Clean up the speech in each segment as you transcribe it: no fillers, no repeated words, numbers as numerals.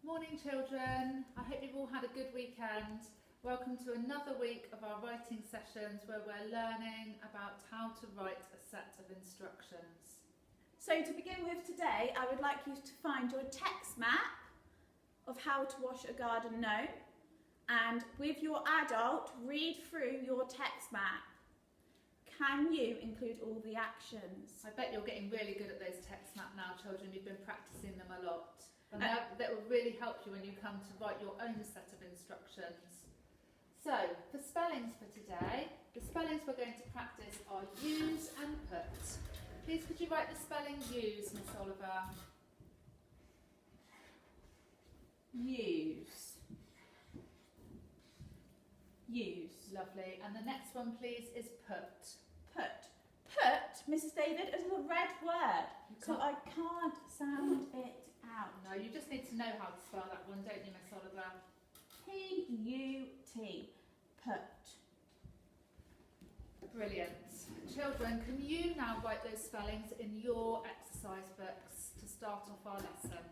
Morning children, I hope you've all had a good weekend. Welcome to another week of our writing sessions where we're learning about how to write a set of instructions. So to begin with today, I would like you to find your text map of how to wash a garden gnome, and with your adult, read through your text map. Can you include all the actions? I bet you're getting really good at those text map now children, you've been practicing them a lot. And that will really help you when you come to write your own set of instructions. So, for spellings for today, the spellings we're going to practice are use and put. Please could you write the spelling use, Miss Oliver? Use. Use. Lovely. And the next one please is put. Put. Put, Mrs. David, is a red word, so I can't sound it out. No, you just need to know how to spell that one, don't you, Miss Oliver? P-U-T. Put. Brilliant. Children, can you now write those spellings in your exercise books to start off our lesson?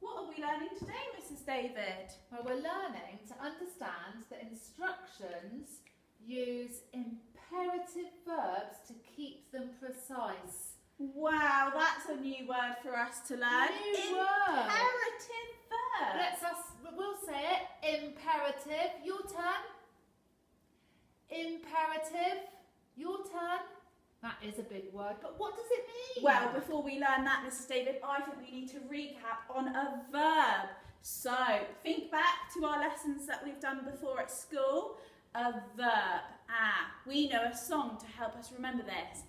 What are we learning today, Mrs. David? Well, we're learning to understand that instructions use imperative verbs to keep them precise. Wow, that's a new word for us to learn. New word. Imperative verb. We'll say it. Imperative. Your turn. Imperative. Your turn. That is a big word, but what does it mean? Well, before we learn that, Mrs. David, I think we need to recap on a verb. So, think back to our lessons that we've done before at school. A verb. We know a song to help us remember this.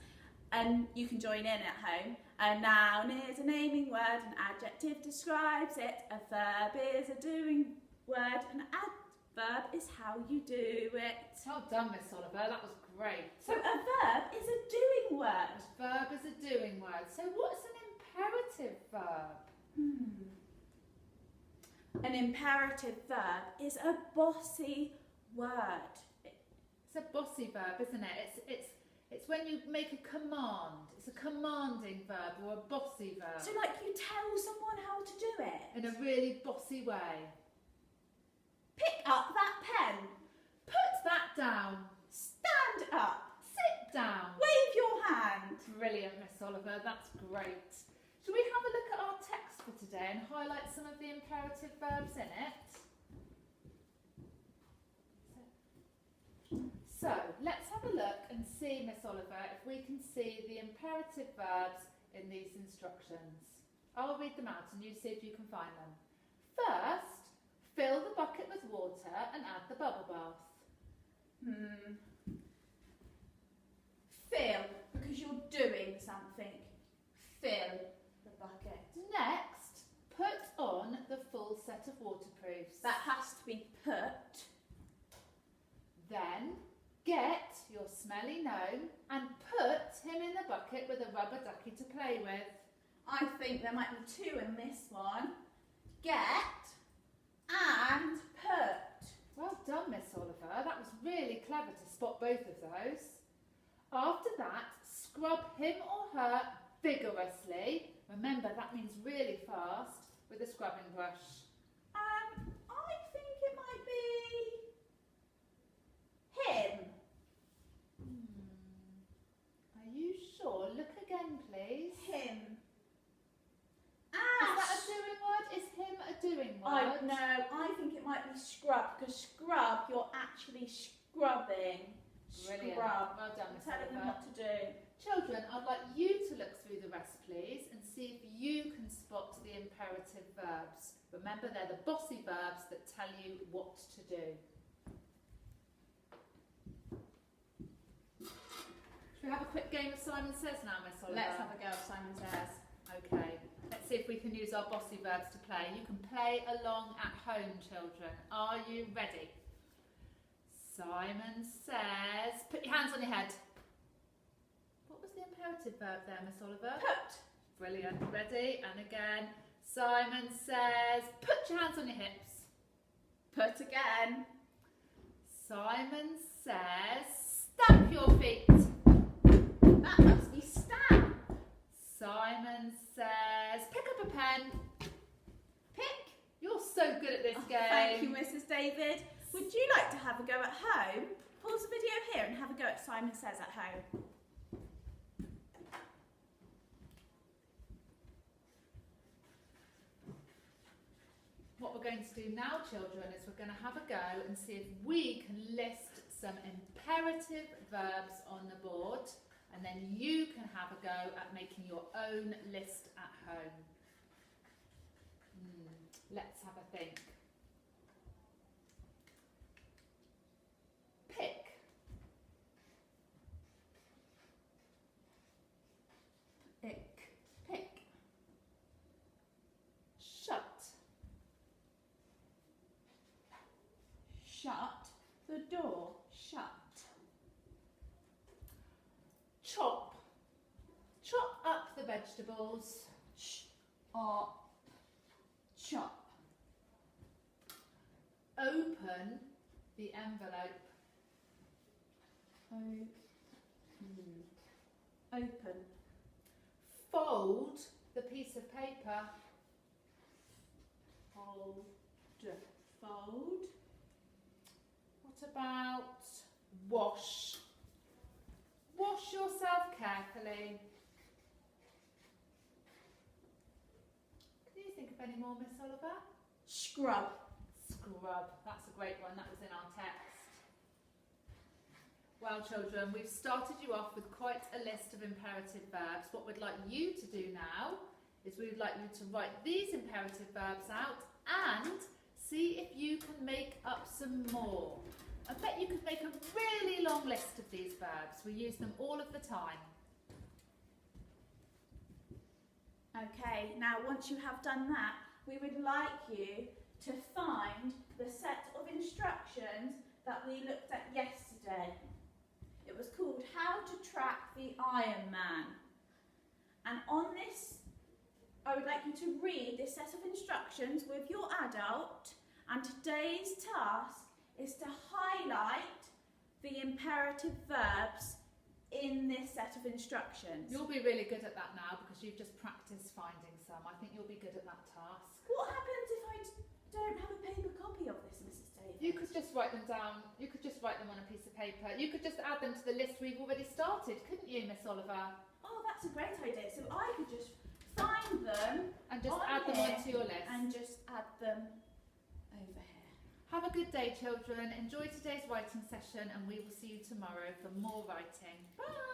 And you can join in at home. A noun is a naming word, an adjective describes it, a verb is a doing word, an adverb is how you do it. Well done, Miss Oliver, that was great. So a verb is a doing word. A verb is a doing word. So what's an imperative verb? An imperative verb is a bossy word. It's a bossy verb, isn't it? It's when you make a command. It's a commanding verb or a bossy verb. So like you tell someone how to do it? In a really bossy way. Pick up that pen. Put that down. Stand up. Sit down. Wave your hand. Brilliant, Miss Oliver. That's great. Shall we have a look at our text for today and highlight some of the imperative verbs in it? So, let's have a look and see, Miss Oliver, if we can see the imperative verbs in these instructions. I'll read them out and you see if you can find them. First, fill the bucket with water and add the bubble bath. Fill, because you're doing something. Fill the bucket. Next, put on the full set of waterproofs. That has to be put. Then, get your smelly gnome and put him in the bucket with a rubber ducky to play with. I think there might be two in this one. Get and put. Well done, Miss Oliver. That was really clever to spot both of those. After that, scrub him or her vigorously. Remember, that means really fast with a scrubbing brush. I think it might be him. Are you sure? Look again, please. Him. Is that a doing word? Is him a doing word? No, I think it might be scrub, because scrub, you're actually scrubbing. Brilliant. Scrub. Well done, Miss Telling them Oliver. what to do. Children, I'd like you to look through the rest, please, and see if you can spot the imperative verbs. Remember, they're the bossy verbs that tell you what to do. Should we have a quick game of Simon Says now, Miss Oliver? Let's have a go of Simon Says. Okay, let's see if we can use our bossy verbs to play. You can play along at home, children. Are you ready? Simon says, put your hands on your head. What was the imperative verb there, Miss Oliver? Put. Brilliant. Ready? And again. Simon says, put your hands on your hips. Put again. Simon says, stamp your feet. That must be stamp. Simon says, pick up a pen. so good at this game. Thank you, Mrs. David. Would you like to have a go at home? Pause the video here and have a go at Simon Says at Home. What we're going to do now, children, is we're going to have a go and see if we can list some imperative verbs on the board, and then you can have a go at making your own list at home. Let's have a think. Pick. Pick. Shut. Shut the door. Shut. Chop. Chop up the vegetables. Chop. Open the envelope. Open. Fold the piece of paper. Fold. What about wash? Wash yourself carefully. Can you think of any more, Miss Oliver? Scrub. Scrub. That's a great one. That was in our text. Well, children, we've started you off with quite a list of imperative verbs. What we'd like you to do now is we'd like you to write these imperative verbs out and see if you can make up some more. I bet you could make a really long list of these verbs. We use them all of the time. Okay, now once you have done that, we would like you to find the set of instructions that we looked at yesterday. It was called How to Track the Iron Man. And on this, I would like you to read this set of instructions with your adult, and today's task is to highlight the imperative verbs in this set of instructions. You'll be really good at that now because you've just practiced finding some. I think you'll be good at that task. What happens if I don't have a paper copy of this, Mrs. Davis? You could just write them down. You could just write them on a piece of paper. You could just add them to the list we've already started, couldn't you, Miss Oliver? Oh, that's a great idea. So I could just find them And just on add them here onto your list. and just add them over here. Have a good day, children. Enjoy today's writing session, and we will see you tomorrow for more writing. Bye.